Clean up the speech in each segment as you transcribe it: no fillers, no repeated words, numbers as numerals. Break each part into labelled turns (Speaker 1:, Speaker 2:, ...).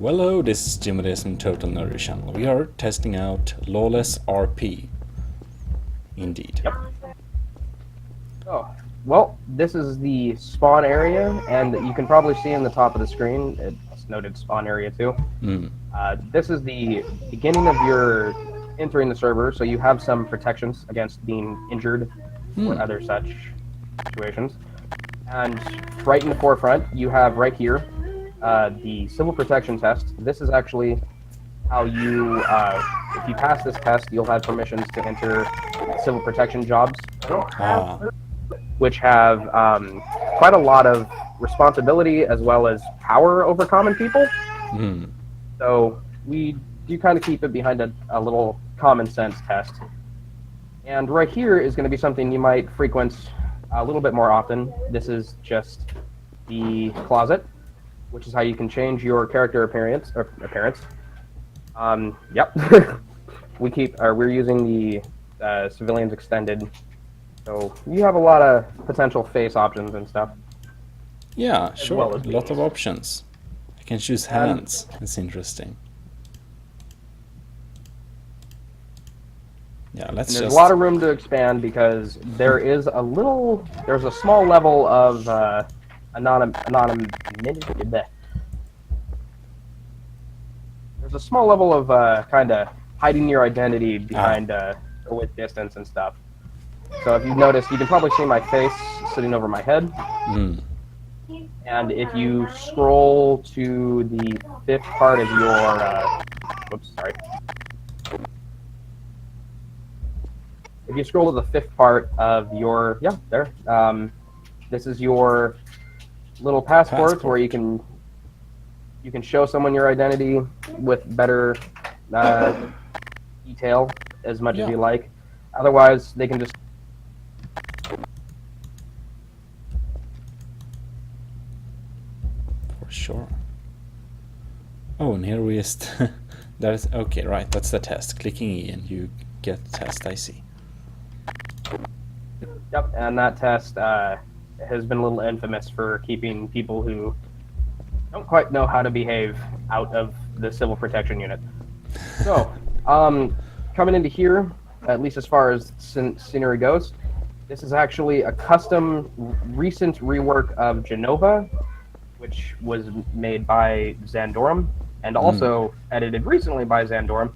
Speaker 1: Well, hello, this is Gmodism Total Nerdy Channel. We are testing out LawlessRP. Indeed.
Speaker 2: Yep. Oh, well, this is the spawn area, and you can probably see in the top of the screen, it's noted spawn area 2. This is the beginning of your entering the server, so you have some protections against being injured or other such situations. And right in the forefront, you have right here the civil protection test. This is actually how you, if you pass this test, you'll have permissions to enter civil protection jobs, which have quite a lot of responsibility as well as power over common people. So we do kind of keep it behind a little common sense test. And right here is going to be something you might frequent a little bit more often. This is just the closet, which is how you can change your character appearance. Yep. We're using the civilians extended, so you have a lot of potential face options and stuff.
Speaker 1: Yeah, sure. A lot of options. I can choose hands. It's interesting. Yeah,
Speaker 2: There's a lot of room to expand because there's a small level of There's a small level of kind of hiding your identity behind with distance and stuff. So if you've noticed, you can probably see my face sitting over my head. And if you scroll to the fifth part of your, If you scroll to the fifth part of your, this is your little passport where you can show someone your identity with better detail as much as you like. Otherwise, they can just.
Speaker 1: For sure. Oh, and here we just. That is okay, right? That's the test. Clicking E and you get the test. I see.
Speaker 2: Yep, and that test has been a little infamous for keeping people who don't quite know how to behave out of the civil protection unit. So, coming into here, at least as far as scenery goes, this is actually a custom recent rework of Genova, which was made by Xandorum, and also edited recently by Xandorum.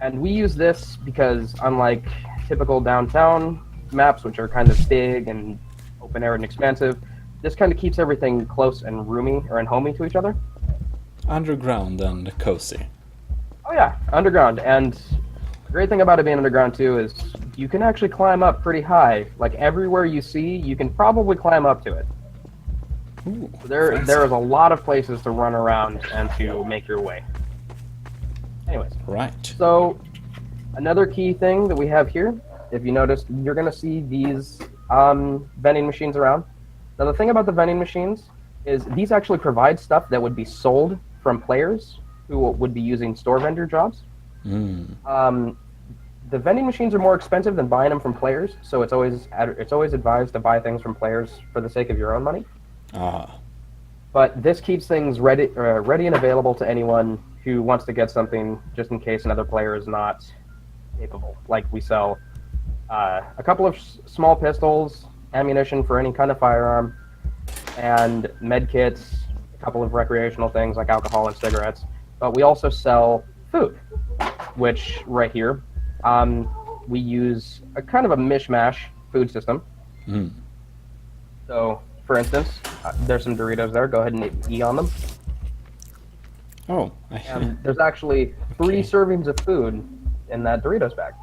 Speaker 2: And we use this because, unlike typical downtown maps, which are kind of big and open air and expansive, this kind of keeps everything close and roomy and homey to each other.
Speaker 1: Underground and cozy.
Speaker 2: Oh yeah, underground. And the great thing about it being underground too is you can actually climb up pretty high. Like everywhere you see, you can probably climb up to it.
Speaker 1: Ooh,
Speaker 2: there is a lot of places to run around and to make your way. Anyways.
Speaker 1: Right.
Speaker 2: So another key thing that we have here, if you notice, you're going to see these vending machines around. Now, the thing about the vending machines is these actually provide stuff that would be sold from players who would be using store vendor jobs. The vending machines are more expensive than buying them from players, so it's always advised to buy things from players for the sake of your own money. But this keeps things ready and available to anyone who wants to get something just in case another player is not capable. Like we sell a couple of small pistols, ammunition for any kind of firearm, and med kits, a couple of recreational things like alcohol and cigarettes. But we also sell food, which right here, we use a kind of a mishmash food system. So, for instance, there's some Doritos there. Go ahead and hit E on them.
Speaker 1: Oh.
Speaker 2: And there's actually 3 servings of food in that Doritos bag.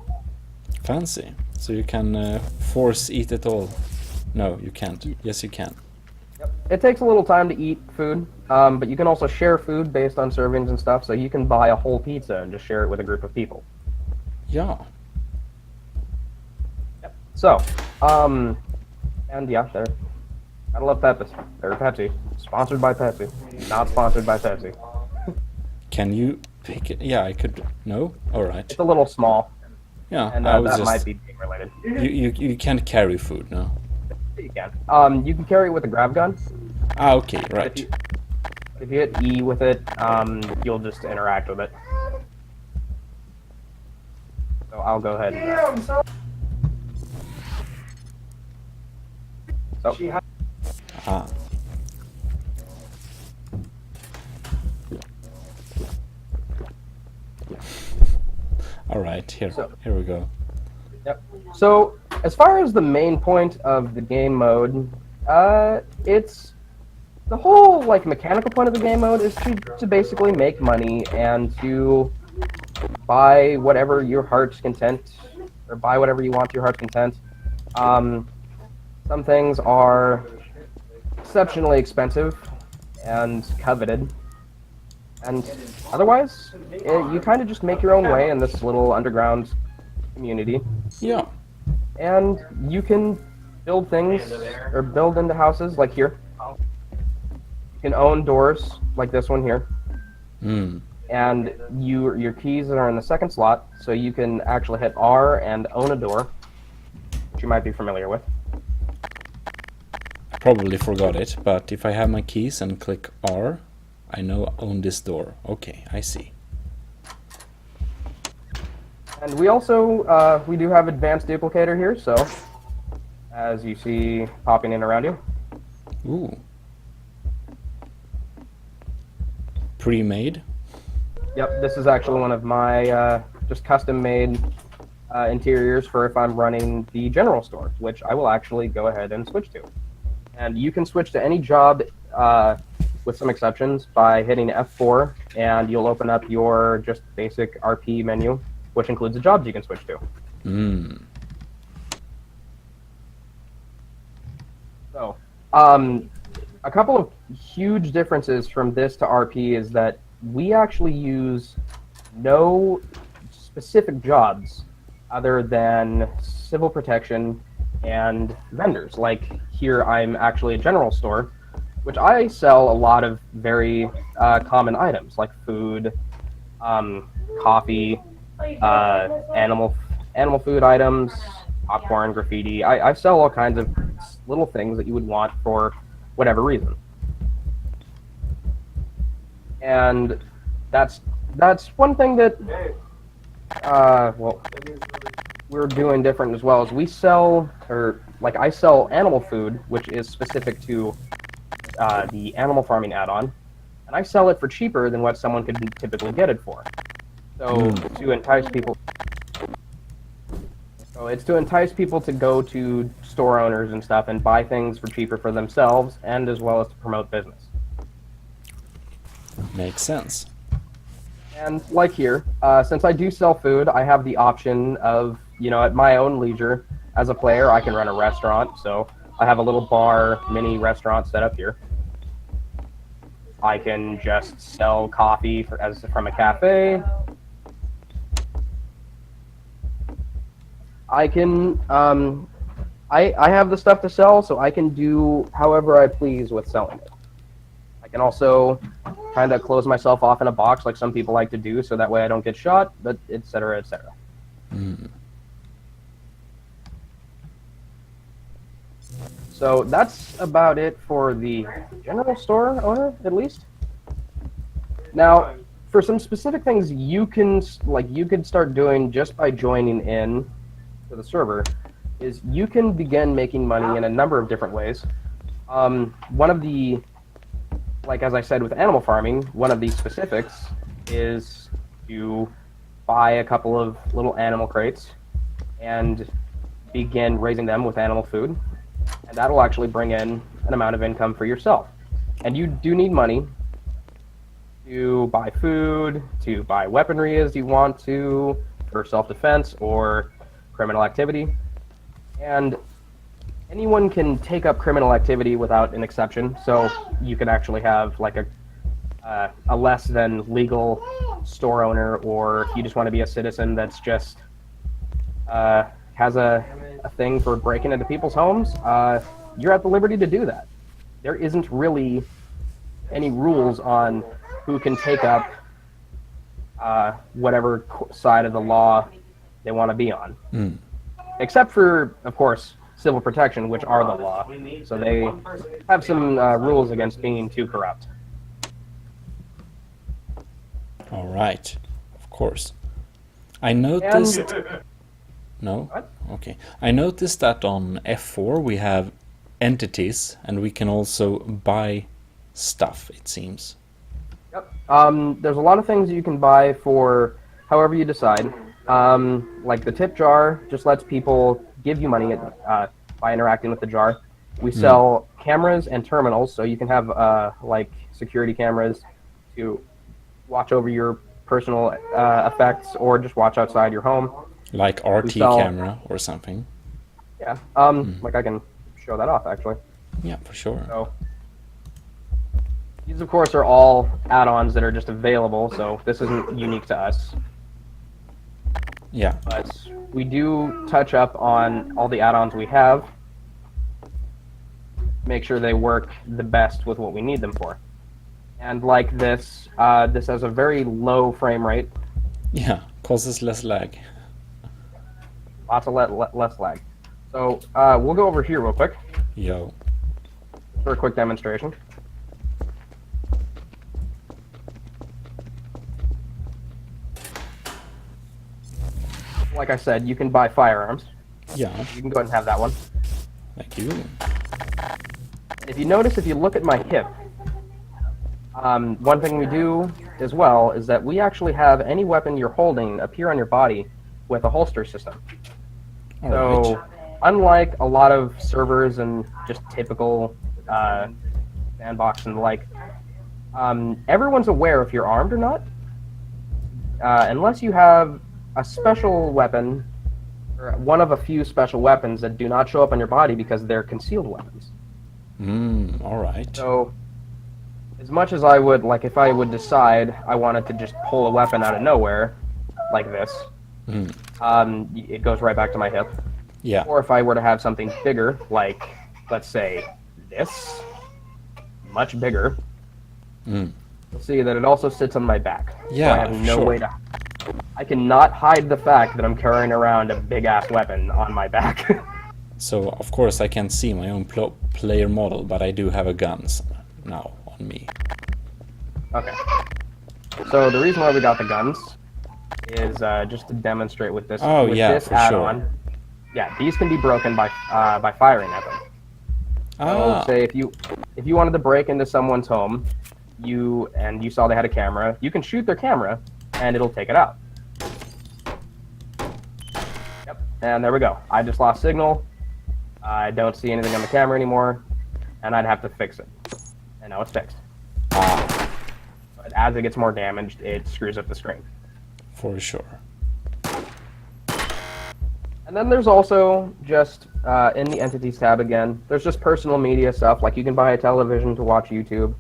Speaker 1: Fancy. So you can force eat it all. No, you can't. Yes, you can.
Speaker 2: Yep. It takes a little time to eat food, but you can also share food based on servings and stuff, so you can buy a whole pizza and just share it with a group of people.
Speaker 1: Yeah.
Speaker 2: Yep. So, and yeah, there. Gotta love Pepsi. Sponsored by Pepsi. Not sponsored by Pepsi.
Speaker 1: Can you pick it? Yeah, I could. No? Alright.
Speaker 2: It's a little small.
Speaker 1: Yeah,
Speaker 2: and that might be being related.
Speaker 1: You can't carry food, no?
Speaker 2: You can. You can carry it with a grab gun.
Speaker 1: Okay, right.
Speaker 2: If you hit E with it, you'll just interact with it. So I'll go ahead and... So.
Speaker 1: Ah. All right, here we go.
Speaker 2: Yep. So, as far as the main point of the game mode, it's the whole mechanical point of the game mode is to basically make money and to buy whatever your heart's content, or buy whatever you want to your heart's content. Some things are exceptionally expensive and coveted. And otherwise, you kind of just make your own way in this little underground community.
Speaker 1: Yeah.
Speaker 2: And you can build things, or build into houses, like here. You can own doors, like this one here. And your keys are in the second slot, so you can actually hit R and own a door, which you might be familiar with.
Speaker 1: Probably forgot it, but if I have my keys and click R, I know own this door. Okay, I see.
Speaker 2: And we also, we do have advanced duplicator here, so as you see popping in around you.
Speaker 1: Ooh. Pre-made?
Speaker 2: Yep, this is actually one of my just custom-made interiors for if I'm running the general store, which I will actually go ahead and switch to. And you can switch to any job, with some exceptions, by hitting F4, and you'll open up your just basic RP menu, which includes the jobs you can switch to. So, a couple of huge differences from this to RP is that we actually use no specific jobs other than civil protection and vendors. Like here, I'm actually a general store, which I sell a lot of very common items like food, coffee, animal food items, popcorn, graffiti. I sell all kinds of little things that you would want for whatever reason. And that's one thing that well, we're doing different as well. Is we sell, or I sell animal food, which is specific to the animal farming add-on, and I sell it for cheaper than what someone could typically get it for. So to entice people, it's to entice people to go to store owners and stuff and buy things for cheaper for themselves, and as well as to promote business.
Speaker 1: Makes sense.
Speaker 2: And like here, since I do sell food, I have the option of, at my own leisure, as a player, I can run a restaurant. So I have a little bar, mini restaurant set up here. I can just sell coffee from a cafe. I can, I have the stuff to sell, so I can do however I please with selling it. I can also kind of close myself off in a box like some people like to do, so that way I don't get shot, but et cetera, et cetera. So that's about it for the general store owner, at least. Now, for some specific things you can start doing just by joining in to the server, is you can begin making money in a number of different ways. One of the, as I said with animal farming, one of the specifics is to buy a couple of little animal crates and begin raising them with animal food. And that'll actually bring in an amount of income for yourself. And you do need money to buy food, to buy weaponry as you want to, for self-defense or criminal activity. And anyone can take up criminal activity without an exception, so you can actually have a less than legal store owner, or if you just want to be a citizen that's just has a thing for breaking into people's homes, you're at the liberty to do that. There isn't really any rules on who can take up whatever side of the law they want to be on. Except for, of course, civil protection, which are the law. So they have some rules against being too corrupt.
Speaker 1: All right, of course. I noticed... No?
Speaker 2: What?
Speaker 1: Okay. I noticed that on F4 we have entities, and we can also buy stuff, it seems.
Speaker 2: Yep. There's a lot of things you can buy for however you decide. Like the tip jar just lets people give you money by interacting with the jar. We sell cameras and terminals, so you can have like security cameras to watch over your personal effects or just watch outside your home.
Speaker 1: Like RT camera or something.
Speaker 2: Yeah. Like I can show that off actually.
Speaker 1: Yeah, for sure.
Speaker 2: So these, of course, are all add-ons that are just available, so this isn't unique to us.
Speaker 1: Yeah.
Speaker 2: But we do touch up on all the add-ons we have, make sure they work the best with what we need them for. And like this, this has a very low frame rate.
Speaker 1: Yeah, causes less lag.
Speaker 2: Lots of less lag. So we'll go over here real quick.
Speaker 1: Yo.
Speaker 2: For a quick demonstration. Like I said, you can buy firearms.
Speaker 1: Yeah.
Speaker 2: You can go ahead and have that one.
Speaker 1: Thank you.
Speaker 2: If you notice, if you look at my hip, one thing we do as well is that we actually have any weapon you're holding appear on your body with a holster system. So, unlike a lot of servers and just typical sandbox and the like, everyone's aware if you're armed or not, unless you have a special weapon, or one of a few special weapons that do not show up on your body because they're concealed weapons.
Speaker 1: All right.
Speaker 2: So, as much as I would, like if I would decide I wanted to just pull a weapon out of nowhere, like this, it goes right back to my hip.
Speaker 1: Yeah.
Speaker 2: Or if I were to have something bigger, like, let's say, this, much bigger, you'll see that it also sits on my back.
Speaker 1: Yeah,
Speaker 2: so I have no way to... I cannot hide the fact that I'm carrying around a big-ass weapon on my back.
Speaker 1: So, of course, I can't see my own player model, but I do have a gun now on me.
Speaker 2: Okay. So the reason why we got the guns is just to demonstrate with this,
Speaker 1: Oh,
Speaker 2: with
Speaker 1: yeah,
Speaker 2: this
Speaker 1: for
Speaker 2: add-on.
Speaker 1: sure.
Speaker 2: Yeah, these can be broken by firing at them. So say if you wanted to break into someone's home, you saw they had a camera, you can shoot their camera, and it'll take it out. Yep, and there we go. I just lost signal. I don't see anything on the camera anymore, and I'd have to fix it. And now it's fixed. But as it gets more damaged, it screws up the screen.
Speaker 1: For sure.
Speaker 2: And then there's also just, in the Entities tab again, there's just personal media stuff, like you can buy a television to watch YouTube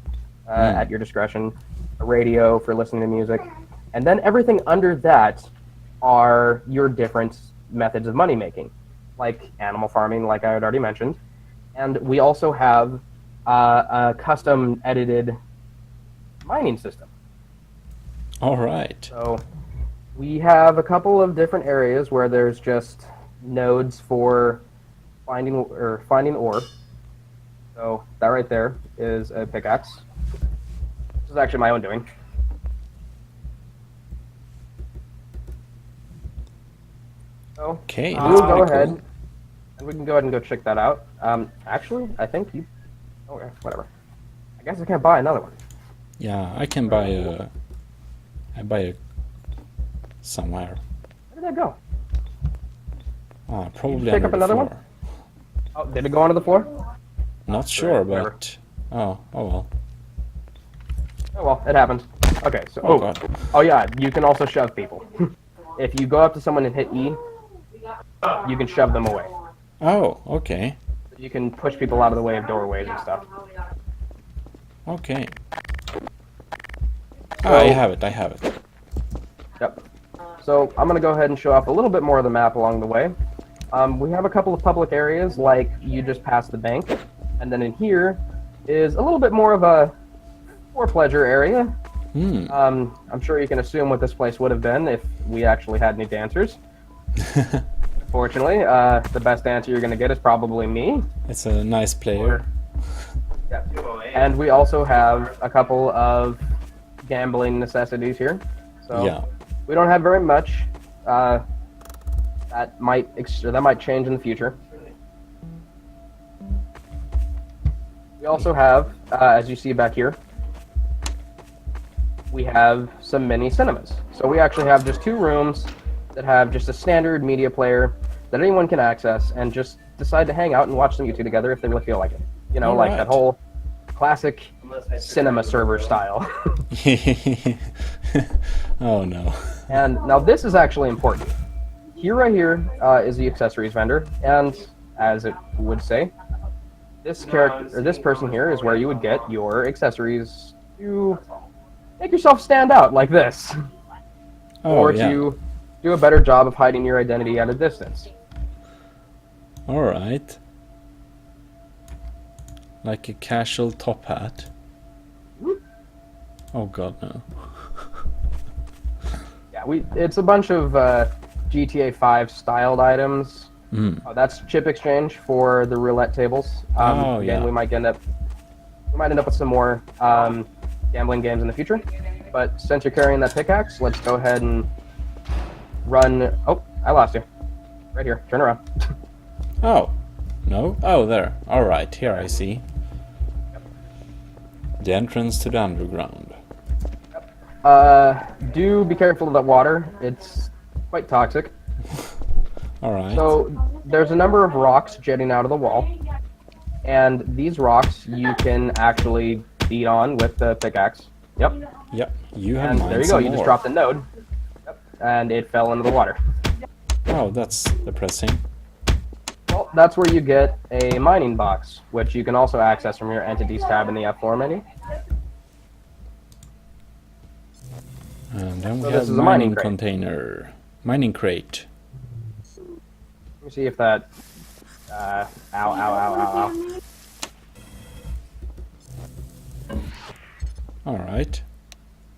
Speaker 2: at your discretion, a radio for listening to music, and then everything under that are your different methods of money making, like animal farming, like I had already mentioned, and we also have a custom edited mining system.
Speaker 1: All right.
Speaker 2: So we have a couple of different areas where there's just nodes for finding ore. So that right there is a pickaxe. This is actually my own doing. So
Speaker 1: Okay,
Speaker 2: we'll
Speaker 1: that's
Speaker 2: go
Speaker 1: pretty
Speaker 2: ahead
Speaker 1: cool.
Speaker 2: and we can go ahead and go check that out. Actually, I think you. Okay, whatever. I guess I can't buy another one.
Speaker 1: Yeah, I can buy a... somewhere.
Speaker 2: Where did that go?
Speaker 1: Probably
Speaker 2: pick
Speaker 1: under
Speaker 2: up
Speaker 1: the
Speaker 2: another
Speaker 1: floor.
Speaker 2: one? Oh, did it go onto the floor?
Speaker 1: Not sure,
Speaker 2: whatever.
Speaker 1: but... Oh well.
Speaker 2: Oh well, it happens. Okay, so
Speaker 1: Oh, God.
Speaker 2: oh yeah, you can also shove people. If you go up to someone and hit E, you can shove them away.
Speaker 1: Oh, okay.
Speaker 2: You can push people out of the way of doorways and stuff.
Speaker 1: Okay.
Speaker 2: So-
Speaker 1: I have it, I have it.
Speaker 2: Yep. So I'm going to go ahead and show off a little bit more of the map along the way. We have a couple of public areas, like you just passed the bank, and then in here is a little bit more of a for pleasure area. I'm sure you can assume what this place would have been if we actually had any dancers. Fortunately, the best dancer you're going to get is probably me.
Speaker 1: It's a nice player.
Speaker 2: Yeah. And we also have a couple of gambling necessities here. So
Speaker 1: Yeah.
Speaker 2: we don't have very much. That might change in the future. We also have, as you see back here, we have some mini cinemas. So we actually have just 2 rooms that have just a standard media player that anyone can access and just decide to hang out and watch some YouTube together if they really feel like it. You know, like that whole classic cinema server style.
Speaker 1: Oh no.
Speaker 2: And now this is actually important. Here, right here, is the accessories vendor, and as it would say, this character or this person here is where you would get your accessories to make yourself stand out like this, or to do a better job of hiding your identity at a distance.
Speaker 1: All right. Like a casual top hat. Oh god, no.
Speaker 2: Yeah, it's a bunch of GTA 5 styled items. That's chip exchange for the roulette tables. Again, we might end up with some more gambling games in the future. But since you're carrying that pickaxe, let's go ahead and run. Oh, I lost you. Right here. Turn around.
Speaker 1: Oh, no? Oh, there. All right, here I see. The entrance to the underground.
Speaker 2: Do be careful of that water. It's quite toxic.
Speaker 1: All right.
Speaker 2: So there's a number of rocks jetting out of the wall, and these rocks you can actually beat on with the pickaxe. Yep.
Speaker 1: Yep. You have.
Speaker 2: And there you go. You just dropped the node, and it fell into the water.
Speaker 1: Oh, that's depressing.
Speaker 2: Well, that's where you get a mining box, which you can also access from your Entities tab in the F4 menu.
Speaker 1: And then we
Speaker 2: So
Speaker 1: have
Speaker 2: this is a
Speaker 1: mining
Speaker 2: mining crate.
Speaker 1: container. Mining crate.
Speaker 2: Let me see if that... ow, ow, ow, ow, ow.
Speaker 1: All right.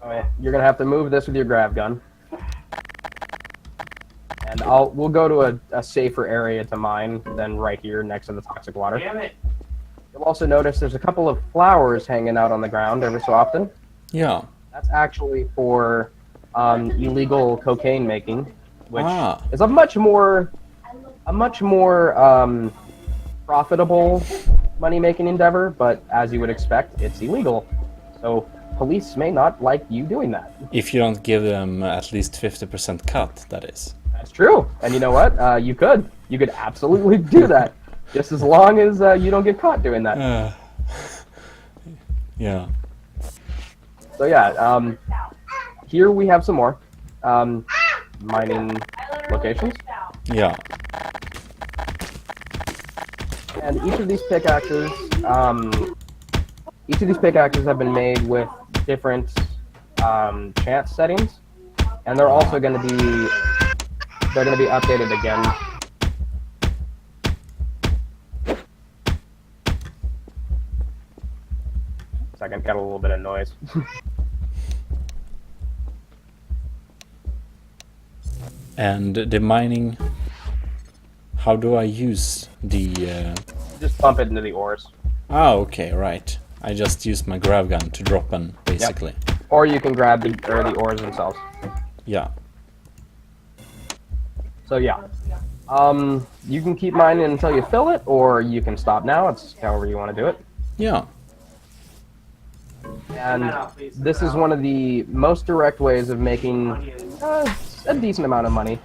Speaker 2: Oh, yeah. You're going to have to move this with your grav gun. And we'll go to a safer area to mine than right here next to the toxic water.
Speaker 3: Damn it.
Speaker 2: You'll also notice there's a couple of flowers hanging out on the ground every so often.
Speaker 1: Yeah.
Speaker 2: That's actually for illegal cocaine making, which
Speaker 1: Ah.
Speaker 2: is a much more profitable money-making endeavor, but as you would expect, it's illegal. So police may not like you doing that.
Speaker 1: If you don't give them at least 50% cut, that is.
Speaker 2: That's true. And you know what? You could absolutely do that, just as long as you don't get caught doing that.
Speaker 1: Yeah.
Speaker 2: So yeah, here we have some more mining locations.
Speaker 1: Yeah.
Speaker 2: And each of these pickaxes have been made with different chance settings, and they're also going to be updated again. Second, got a little bit of noise.
Speaker 1: And the mining, how do I use the...
Speaker 2: Just bump it into the ores.
Speaker 1: Oh, okay, right. I just use my grav gun to drop them, basically.
Speaker 2: Yep. Or you can grab the ores themselves.
Speaker 1: Yeah.
Speaker 2: So yeah, you can keep mining until you fill it, or you can stop now. It's however you want to do it.
Speaker 1: Yeah.
Speaker 2: And this is one of the most direct ways of making a decent amount of money.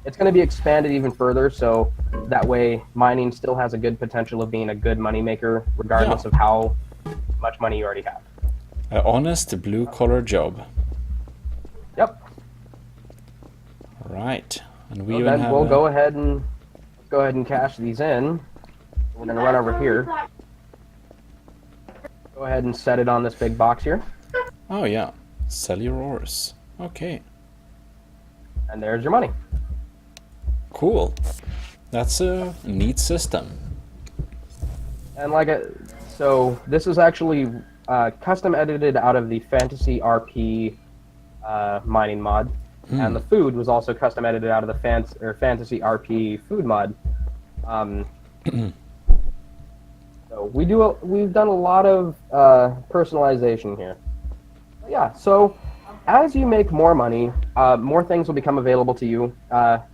Speaker 2: It's going to be expanded even further, so that way mining still has a good potential of being a good money maker, regardless of how much money you already have.
Speaker 1: An honest blue-collar job.
Speaker 2: Yep.
Speaker 1: Right. And we
Speaker 2: So
Speaker 1: even
Speaker 2: then
Speaker 1: have
Speaker 2: we'll go ahead and cash these in. We're going to run over here. Go ahead and set it on this big box here.
Speaker 1: Oh, yeah. Sell your ores. Okay.
Speaker 2: And there's your money.
Speaker 1: Cool. That's a neat system.
Speaker 2: And so this is actually custom edited out of the Fantasy RP mining mod, and the food was also custom edited out of the Fantasy RP food mod. So we've done a lot of personalization here. But yeah, so as you make more money, more things will become available to you.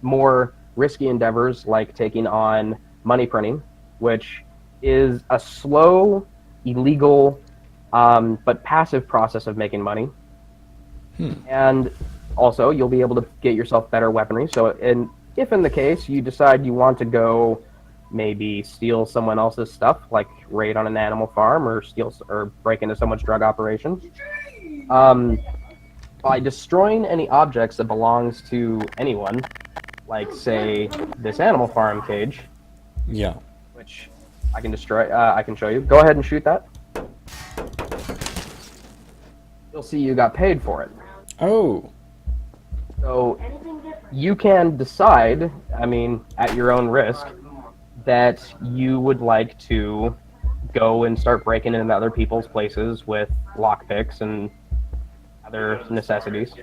Speaker 2: More risky endeavors like taking on money printing, which is a slow, illegal, but passive process of making money. And also, you'll be able to get yourself better weaponry. So, if in the case you decide you want to go maybe steal someone else's stuff, like raid on an animal farm or steal or break into someone's drug operation, by destroying any objects that belongs to anyone, like say this animal farm cage, which I can destroy. I can show you. Go ahead and shoot that. You'll see you got paid for it.
Speaker 1: Oh.
Speaker 2: So you can decide, I mean, at your own risk, that you would like to go and start breaking into other people's places with lockpicks and other necessities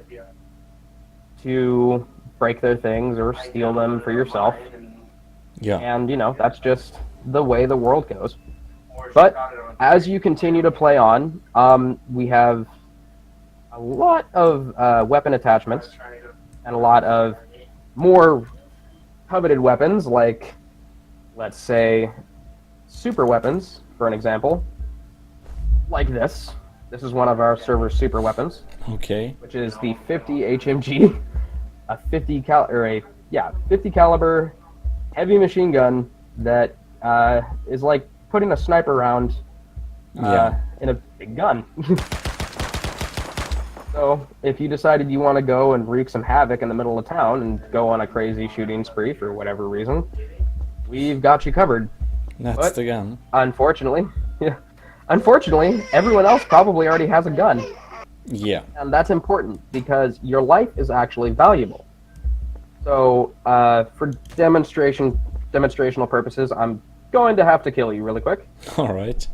Speaker 2: to break their things or steal them for yourself.
Speaker 1: Yeah.
Speaker 2: And, you know, that's just the way the world goes. But as you continue to play on, we have a lot of weapon attachments and a lot of more coveted weapons, like, let's say, super weapons, for an example, like this. This is one of our server's super weapons.
Speaker 1: Okay.
Speaker 2: Which is the 50 HMG, a 50 caliber heavy machine gun that is like putting a sniper round in a big gun. So if you decided you want to go and wreak some havoc in the middle of town and go on a crazy shooting spree for whatever reason, we've got you covered.
Speaker 1: That's the gun.
Speaker 2: Unfortunately, everyone else probably already has a gun.
Speaker 1: Yeah.
Speaker 2: And that's important because your life is actually valuable. So for demonstrational purposes, I'm going to have to kill you really quick.
Speaker 1: All right.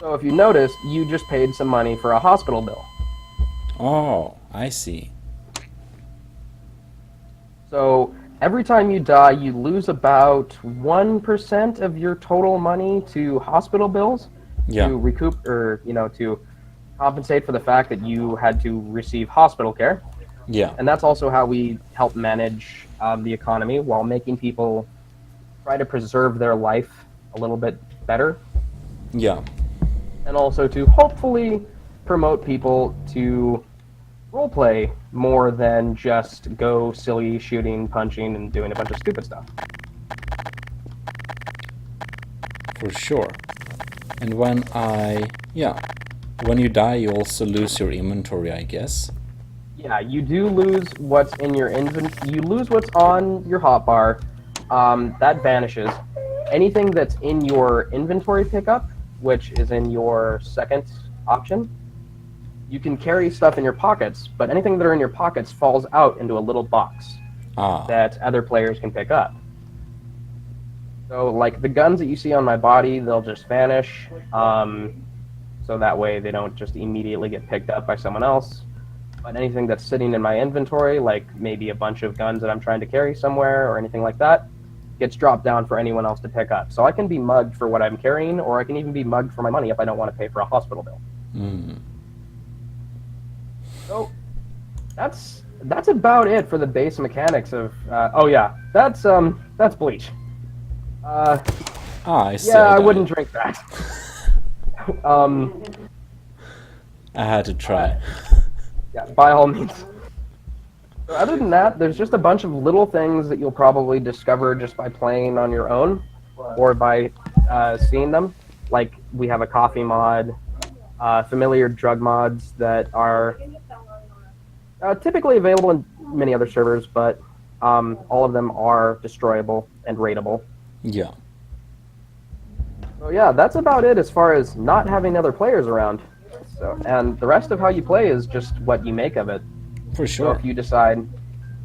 Speaker 2: So if you notice, you just paid some money for a hospital bill.
Speaker 1: Oh, I see.
Speaker 2: So every time you die, you lose about 1% of your total money to hospital bills to recoup, or to compensate for the fact that you had to receive hospital care.
Speaker 1: Yeah.
Speaker 2: And that's also how we help manage the economy while making people try to preserve their life a little bit better.
Speaker 1: Yeah.
Speaker 2: And also to hopefully promote people to roleplay more than just go silly shooting, punching, and doing a bunch of stupid stuff.
Speaker 1: For sure. And when you die, you also lose your inventory, I guess.
Speaker 2: Yeah, you do lose what's in your inventory. You lose what's on your hotbar. That vanishes. Anything that's in your inventory pickup, which is in your second option, you can carry stuff in your pockets, but anything that are in your pockets falls out into a little box that other players can pick up. So, like, the guns that you see on my body, they'll just vanish, so that way they don't just immediately get picked up by someone else. But anything that's sitting in my inventory, like maybe a bunch of guns that I'm trying to carry somewhere or anything like that, gets dropped down for anyone else to pick up. So I can be mugged for what I'm carrying, or I can even be mugged for my money if I don't want to pay for a hospital bill. So that's about it for the base mechanics of. That's bleach.
Speaker 1: I see.
Speaker 2: Yeah, I wouldn't drink that.
Speaker 1: I had to try.
Speaker 2: Yeah, by all means. So other than that, there's just a bunch of little things that you'll probably discover just by playing on your own, or by seeing them. Like, we have a coffee mod, familiar drug mods that are typically available in many other servers, but all of them are destroyable and raidable.
Speaker 1: Yeah.
Speaker 2: So yeah, that's about it as far as not having other players around. So, and the rest of how you play is just what you make of it.
Speaker 1: For sure.
Speaker 2: So if you decide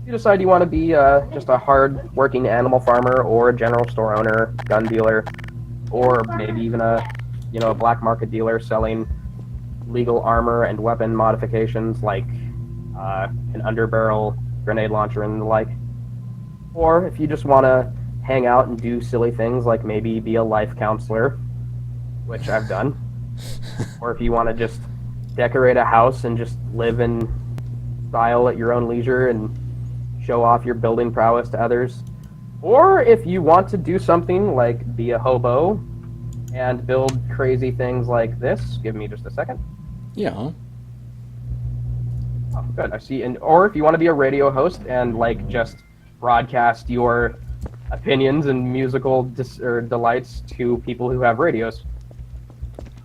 Speaker 2: you want to be just a hard-working animal farmer, or a general store owner, gun dealer, or maybe even a black market dealer selling legal armor and weapon modifications like an underbarrel grenade launcher and the like. Or if you just want to hang out and do silly things like maybe be a life counselor, which I've done. Or if you want to just decorate a house and just live in style at your own leisure and show off your building prowess to others. Or if you want to do something like be a hobo and build crazy things like this, give me just a second.
Speaker 1: Yeah.
Speaker 2: Oh, good. I see. And or if you want to be a radio host and like just broadcast your opinions and musical delights to people who have radios.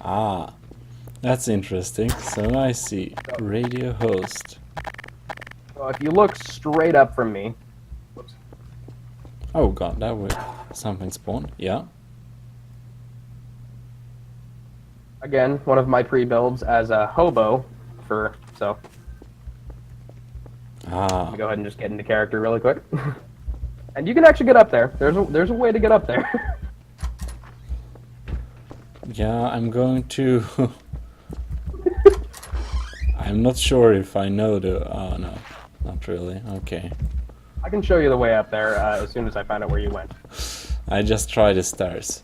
Speaker 1: Ah, that's interesting. So I see. Radio host.
Speaker 2: So if you look straight up from me, whoops.
Speaker 1: Oh god, that would something spawn. Yeah.
Speaker 2: Again, one of my pre-builds as a hobo for so.
Speaker 1: Ah.
Speaker 2: Go ahead and just get into character really quick. And you can actually get up there. There's a way to get up there.
Speaker 1: Yeah, I'm going to. I'm not sure if I know the. Oh no, not really. Okay.
Speaker 2: I can show you the way up there as soon as I find out where you went.
Speaker 1: I just tried the stairs.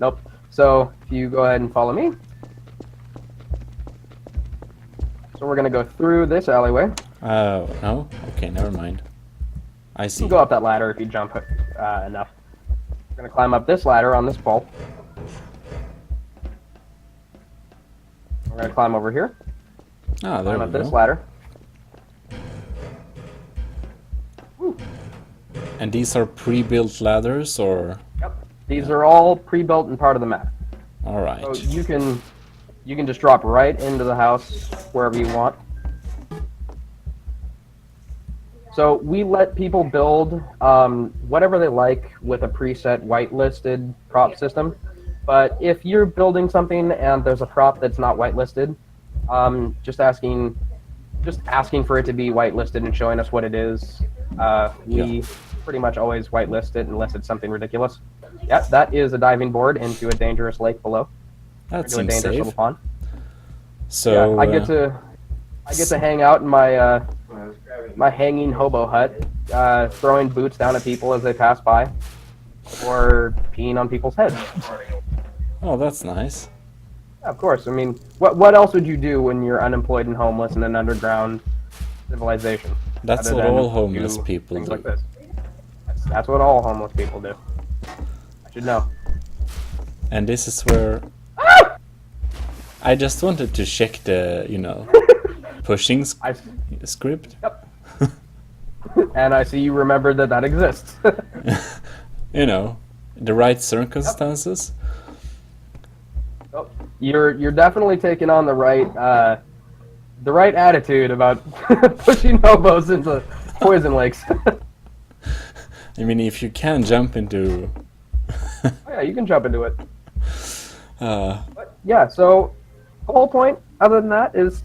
Speaker 2: Nope. So if you go ahead and follow me. So we're gonna go through this alleyway.
Speaker 1: Oh no. Okay, never mind. I
Speaker 2: You
Speaker 1: see.
Speaker 2: can go up that ladder if you jump enough. We're gonna climb up this ladder on this pole. We're gonna climb over here.
Speaker 1: Ah, there
Speaker 2: Climb
Speaker 1: we
Speaker 2: up this
Speaker 1: go.
Speaker 2: ladder. Woo.
Speaker 1: And these are pre-built ladders, or?
Speaker 2: Yep. These are all pre-built and part of the map.
Speaker 1: All right.
Speaker 2: So you can just drop right into the house wherever you want. So we let people build whatever they like with a preset whitelisted prop system. But if you're building something and there's a prop that's not whitelisted, just asking for it to be whitelisted and showing us what it is. We pretty much always whitelist it unless it's something ridiculous. Yeah, that is a diving board into a dangerous lake below.
Speaker 1: That
Speaker 2: Into a
Speaker 1: seems
Speaker 2: dangerous little
Speaker 1: safe.
Speaker 2: pond.
Speaker 1: So
Speaker 2: Yeah, I get to hang out in my my hanging hobo hut, throwing boots down at people as they pass by, or peeing on people's heads.
Speaker 1: Oh, that's nice.
Speaker 2: Yeah, of course. I mean, what else would you do when you're unemployed and homeless in an underground civilization?
Speaker 1: That's
Speaker 2: other
Speaker 1: what
Speaker 2: than
Speaker 1: all homeless
Speaker 2: do
Speaker 1: people
Speaker 2: things
Speaker 1: do.
Speaker 2: like this. That's what all homeless people do. I should know.
Speaker 1: And this is where I just wanted to check the, pushing script.
Speaker 2: Yep. And I see you remembered that exists.
Speaker 1: The right circumstances.
Speaker 2: Oh, you're definitely taking on the right attitude about pushing hobos into poison lakes.
Speaker 1: I mean, if you can jump into.
Speaker 2: Oh, yeah, you can jump into it.
Speaker 1: uh,
Speaker 2: But yeah, so the whole point, other than that, is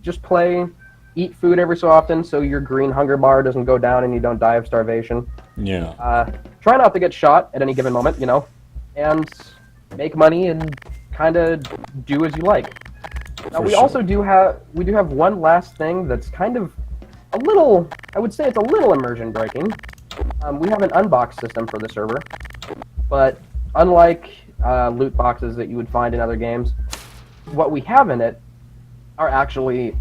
Speaker 2: just play, eat food every so often, so your green hunger bar doesn't go down and you don't die of starvation.
Speaker 1: yeah.
Speaker 2: Try not to get shot at any given moment, and make money and kind of do as you like. Now
Speaker 1: For
Speaker 2: we
Speaker 1: sure.
Speaker 2: also do have one last thing that's kind of a little, I would say it's a little immersion breaking. We have an unbox system for the server, but unlike loot boxes that you would find in other games, what we have in it are actually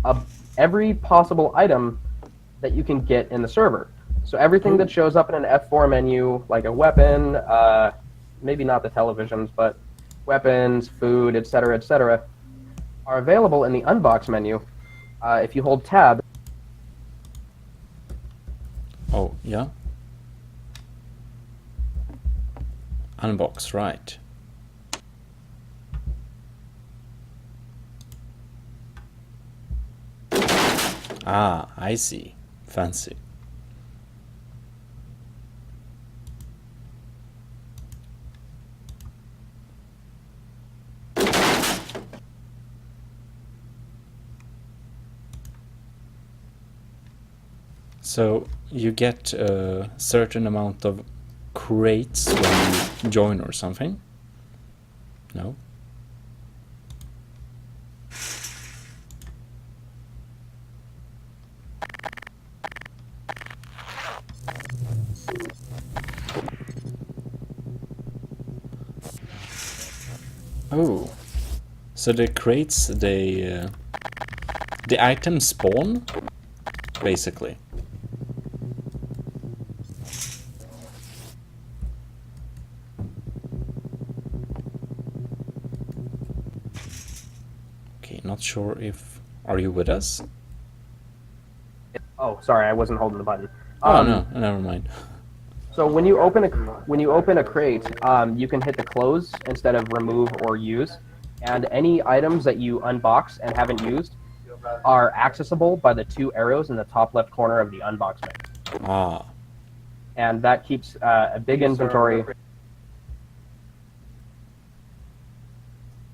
Speaker 2: every possible item that you can get in the server. So everything that shows up in an F4 menu, like a weapon, maybe not the televisions, but weapons, food, etc., are available in the unbox menu. If you hold tab.
Speaker 1: Oh, yeah. Unbox, right. Ah, I see. Fancy. So you get a certain amount of crates when you join or something? No? Oh, So the crates, the items spawn, basically. Okay, not sure if... Are you with us?
Speaker 2: Oh, sorry, I wasn't holding the button.
Speaker 1: Oh no, never mind.
Speaker 2: So when you open a crate, you can hit the close instead of remove or use, and any items that you unbox and haven't used are accessible by the 2 arrows in the top left corner of the unbox menu.
Speaker 1: Ah.
Speaker 2: And that keeps a big inventory.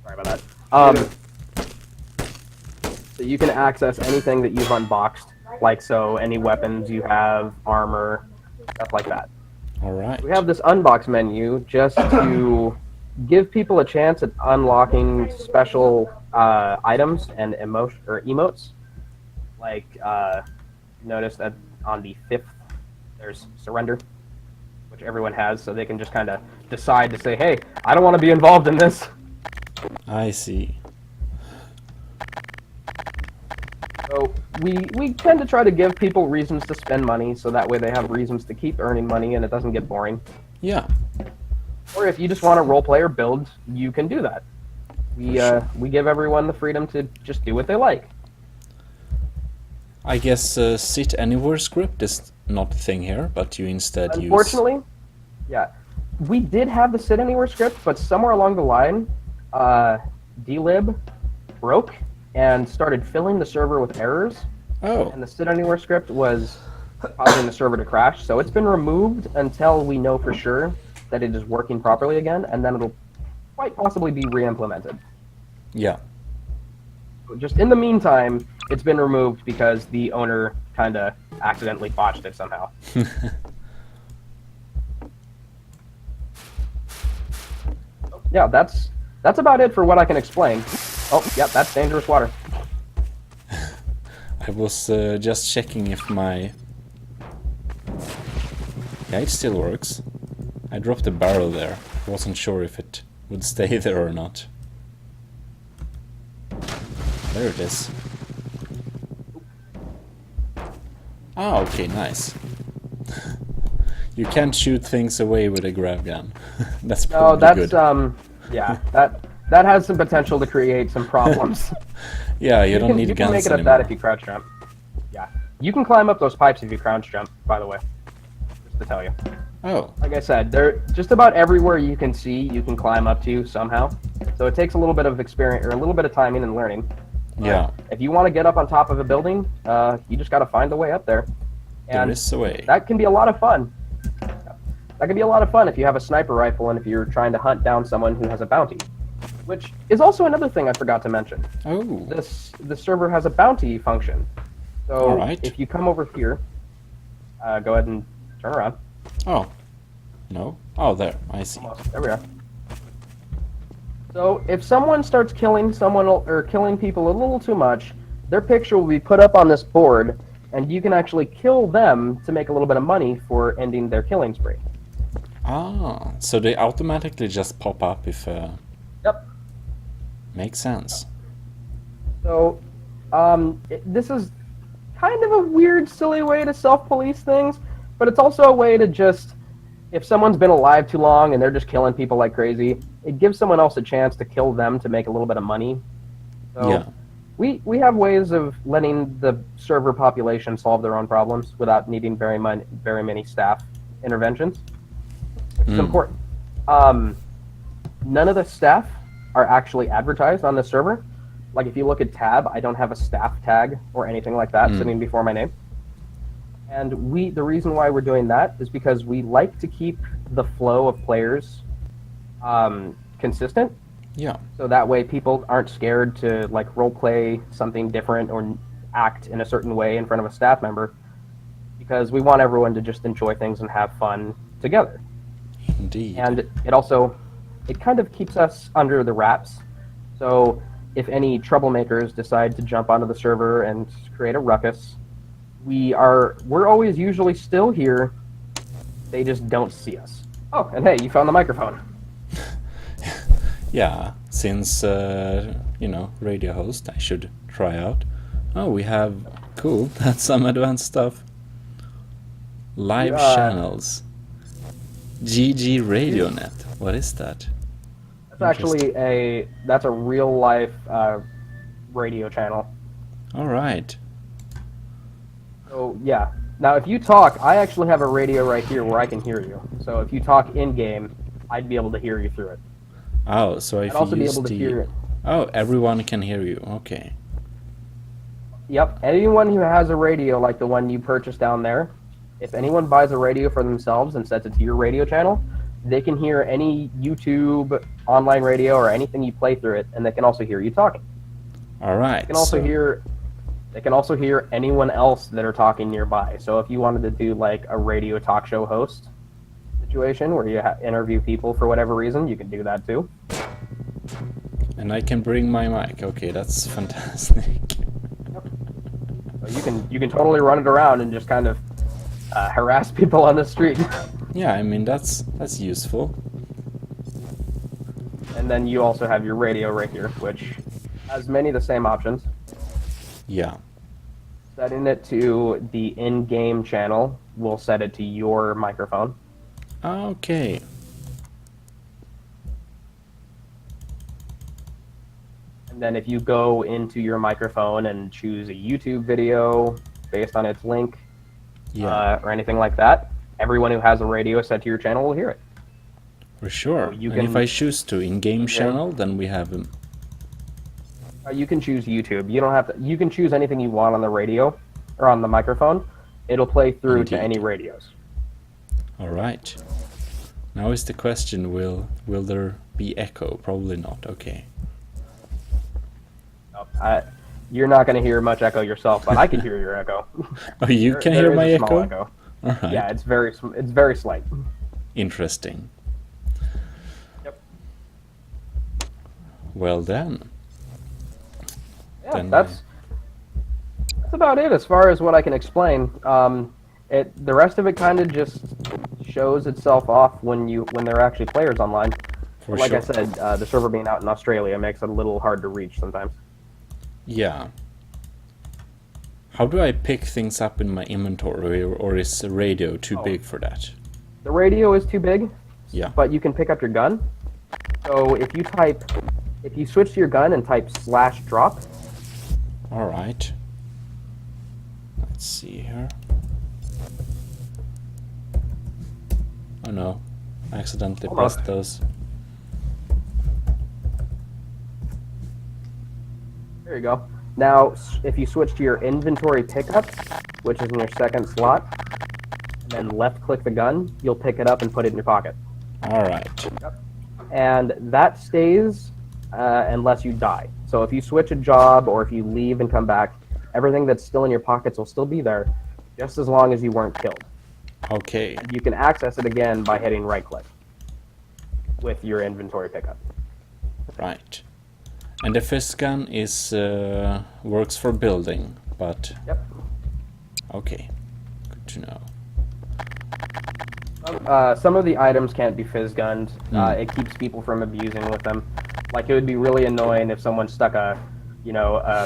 Speaker 2: Sorry about that. So you can access anything that you've unboxed, like so any weapons you have, armor, stuff like that.
Speaker 1: All right.
Speaker 2: We have this unbox menu just to give people a chance at unlocking special items and emotes. Like, notice that on the 5th, there's surrender, which everyone has, so they can just kind of decide to say, hey, I don't want to be involved in this.
Speaker 1: I see.
Speaker 2: So we tend to try to give people reasons to spend money, so that way they have reasons to keep earning money and it doesn't get boring.
Speaker 1: Yeah.
Speaker 2: Or if you just want to roleplay or build, you can do that. We give everyone the freedom to just do what they like.
Speaker 1: I guess sit anywhere script is not a thing here, but you instead use...
Speaker 2: Unfortunately, yeah. We did have the sit anywhere script, but somewhere along the line, dlib broke and started filling the server with errors.
Speaker 1: Oh.
Speaker 2: And the sit anywhere script was causing the server to crash, so it's been removed until we know for sure that it is working properly again, and then it'll quite possibly be re-implemented.
Speaker 1: Yeah.
Speaker 2: Just in the meantime, it's been removed because the owner kind of accidentally botched it somehow. Yeah, that's about it for what I can explain. Oh, yep, that's dangerous water.
Speaker 1: I was just checking if my... Yeah, it still works. I dropped a barrel there. I wasn't sure if it would stay there or not. There it is. Ah, okay, nice. You can't shoot things away with a grav gun. That's probably good.
Speaker 2: Yeah, that has some potential to create some problems.
Speaker 1: Yeah, you don't need
Speaker 2: you
Speaker 1: guns
Speaker 2: can make it
Speaker 1: anymore.
Speaker 2: up that if you crouch jump. Yeah, you can climb up those pipes if you crouch jump. By the way, just to tell you.
Speaker 1: Oh.
Speaker 2: Like I said, they're just about everywhere you can see. You can climb up to somehow. So it takes a little bit of experience or a little bit of timing and learning.
Speaker 1: Yeah.
Speaker 2: If you want to get up on top of a building, you just got to find a way up there. And
Speaker 1: there is a way.
Speaker 2: that can be a lot of fun. That can be a lot of fun if you have a sniper rifle and if you're trying to hunt down someone who has a bounty. Which is also another thing I forgot to mention.
Speaker 1: Oh.
Speaker 2: The server has a bounty function. So
Speaker 1: Alright.
Speaker 2: if you come over here, go ahead and turn around.
Speaker 1: Oh. No? Oh, there. I see.
Speaker 2: Almost. There we are. So if someone starts killing someone or killing people a little too much, their picture will be put up on this board, and you can actually kill them to make a little bit of money for ending their killing spree.
Speaker 1: Ah, so they automatically just pop up if...
Speaker 2: Yep.
Speaker 1: Makes sense.
Speaker 2: So, this is kind of a weird, silly way to self-police things, but it's also a way to just, if someone's been alive too long and they're just killing people like crazy, it gives someone else a chance to kill them to make a little bit of money. So
Speaker 1: Yeah.
Speaker 2: we have ways of letting the server population solve their own problems without needing very many staff interventions, which is important. None of the staff are actually advertised on the server. Like if you look at tab, I don't have a staff tag or anything like that sitting before my name. And the reason why we're doing that is because we like to keep the flow of players consistent.
Speaker 1: Yeah.
Speaker 2: So that way people aren't scared to like role play something different or act in a certain way in front of a staff member, because we want everyone to just enjoy things and have fun together.
Speaker 1: Indeed.
Speaker 2: And it kind of keeps us under the wraps. So if any troublemakers decide to jump onto the server and create a ruckus, we're always usually still here. They just don't see us. Oh, and hey, you found the microphone.
Speaker 1: Yeah, since you know, radio host I should try out. Oh, we have, cool, that's some advanced stuff. Live channels. GG RadioNet. What is that?
Speaker 2: That's actually that's a real life radio channel.
Speaker 1: All right.
Speaker 2: So yeah. Now if you talk, I actually have a radio right here where I can hear you. So if you talk in game, I'd be able to hear you through it.
Speaker 1: Oh, so if
Speaker 2: I'd also
Speaker 1: you
Speaker 2: be
Speaker 1: use
Speaker 2: able to hear it.
Speaker 1: Oh, everyone can hear you. Okay.
Speaker 2: Yep. Anyone who has a radio like the one you purchased down there, if anyone buys a radio for themselves and sets it to your radio channel, they can hear any YouTube, online radio, or anything you play through it, and they can also hear you talking.
Speaker 1: All right.
Speaker 2: They can also hear anyone else that are talking nearby. So if you wanted to do like a radio talk show host situation where you interview people for whatever reason, you can do that too.
Speaker 1: And I can bring my mic. Okay, that's fantastic.
Speaker 2: So you can totally run it around and just kind of harass people on the street.
Speaker 1: Yeah, I mean that's useful.
Speaker 2: And then you also have your radio right here, which has many of the same options.
Speaker 1: Yeah.
Speaker 2: Setting it to the in-game channel will set it to your microphone.
Speaker 1: Okay.
Speaker 2: And then if you go into your microphone and choose a YouTube video based on its link, or anything like that, everyone who has a radio set to your channel will hear it.
Speaker 1: For sure.
Speaker 2: So
Speaker 1: and if I choose to in-game channel, then we have
Speaker 2: you can choose YouTube. You don't have to. You can choose anything you want on the radio or on the microphone. It'll play through to any radios.
Speaker 1: All right. Now is the question: Will there be echo? Probably not. Okay.
Speaker 2: You're not going to hear much echo yourself, but I can hear your echo.
Speaker 1: Oh, you can hear my echo?
Speaker 2: Echo.
Speaker 1: All right.
Speaker 2: Yeah, it's very slight.
Speaker 1: Interesting.
Speaker 2: Yep.
Speaker 1: Well then.
Speaker 2: Yeah, that's about it as far as what I can explain. The rest of it kind of just shows itself off when there are actually players online. Like I said, the server being out in Australia makes it a little hard to reach sometimes.
Speaker 1: Yeah. How do I pick things up in my inventory, or is the radio too big for that?
Speaker 2: The radio is too big.
Speaker 1: Yeah.
Speaker 2: But you can pick up your gun. So if you switch to your gun and type /drop.
Speaker 1: All right. Let's see here. Oh no, I accidentally pressed those.
Speaker 2: There you go. Now, if you switch to your inventory pickup, which is in your second slot, and then left-click the gun, you'll pick it up and put it in your pocket.
Speaker 1: All right.
Speaker 2: Yep. And that stays unless you die. So if you switch a job or if you leave and come back, everything that's still in your pockets will still be there, just as long as you weren't killed.
Speaker 1: Okay.
Speaker 2: You can access it again by hitting right-click with your inventory pickup.
Speaker 1: Right. And the fist gun is works for building, but
Speaker 2: yep.
Speaker 1: Okay, good to
Speaker 2: know. Some of the items can't be fizz gunned. It keeps people from abusing with them. Like it would be really annoying if someone stuck a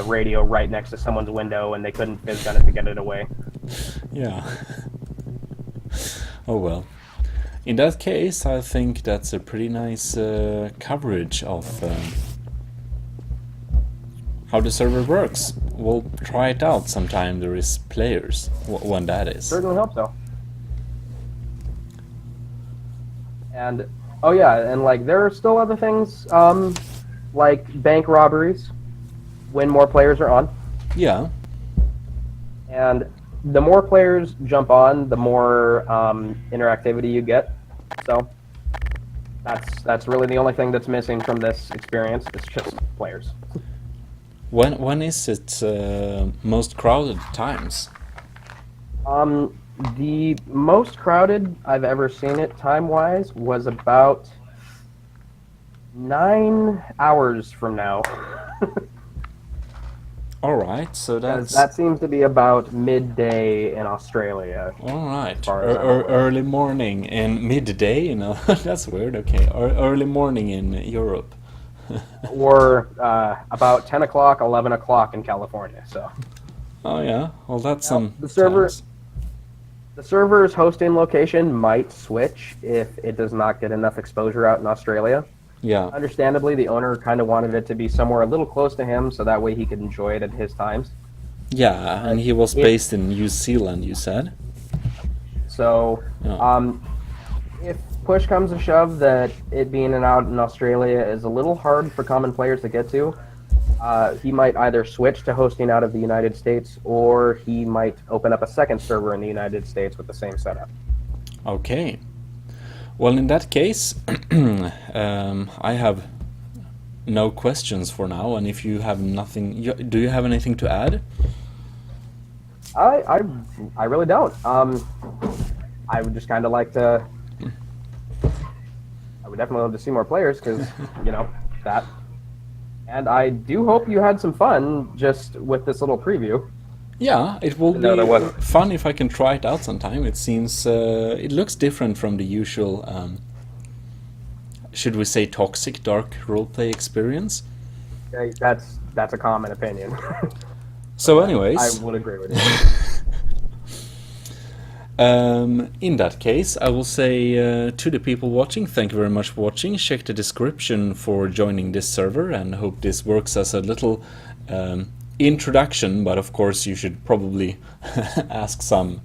Speaker 2: radio right next to someone's window and they couldn't fizz gun it to get it away.
Speaker 1: Yeah. Oh well. In that case, I think that's a pretty nice coverage of how the server works. We'll try it out sometime there is players, when that is.
Speaker 2: Certainly hope so. And, oh yeah, and like there are still other things, like bank robberies, when more players are on.
Speaker 1: Yeah.
Speaker 2: And the more players jump on, the more interactivity you get. So that's really the only thing that's missing from this experience. It's just players.
Speaker 1: When is it most crowded times?
Speaker 2: The most crowded I've ever seen it time-wise was about 9 hours from now.
Speaker 1: All right, so
Speaker 2: that seems to be about midday in Australia.
Speaker 1: All right, early morning and midday, you know, that's weird. Okay, or early morning in Europe.
Speaker 2: or about 10 o'clock, 11 o'clock in California. So.
Speaker 1: Oh yeah, well that's some
Speaker 2: the server.
Speaker 1: times.
Speaker 2: The server's hosting location might switch if it does not get enough exposure out in Australia.
Speaker 1: Yeah.
Speaker 2: Understandably, the owner kind of wanted it to be somewhere a little close to him, so that way he could enjoy it at his times.
Speaker 1: Yeah, and he was based in New Zealand, you said?
Speaker 2: So, if push comes to shove that it being out in Australia is a little hard for common players to get to, he might either switch to hosting out of the United States, or he might open up a second server in the United States with the same setup.
Speaker 1: Okay. Well, in that case, I have no questions for now, and if you have nothing, do you have anything to add?
Speaker 2: I really don't. I would just kind of like to. I would definitely love to see more players because that. And I do hope you had some fun just with this little preview.
Speaker 1: Yeah, it will be fun if I can try it out sometime. It seems it looks different from the usual, should we say, toxic dark roleplay experience.
Speaker 2: That's a common opinion.
Speaker 1: So, anyways,
Speaker 2: I would agree with you.
Speaker 1: In that case, I will say to the people watching, thank you very much for watching. Check the description for joining this server, and hope this works as a little introduction. But of course, you should probably ask some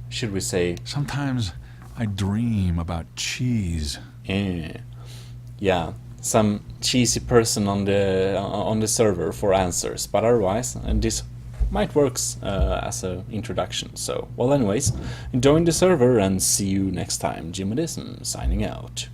Speaker 1: should we say?
Speaker 3: Sometimes I dream about cheese.
Speaker 1: Yeah, some cheesy person on the server for answers. But otherwise, and this might works as an introduction. So, well, anyways, join the server and see you next time. Gmodism signing out.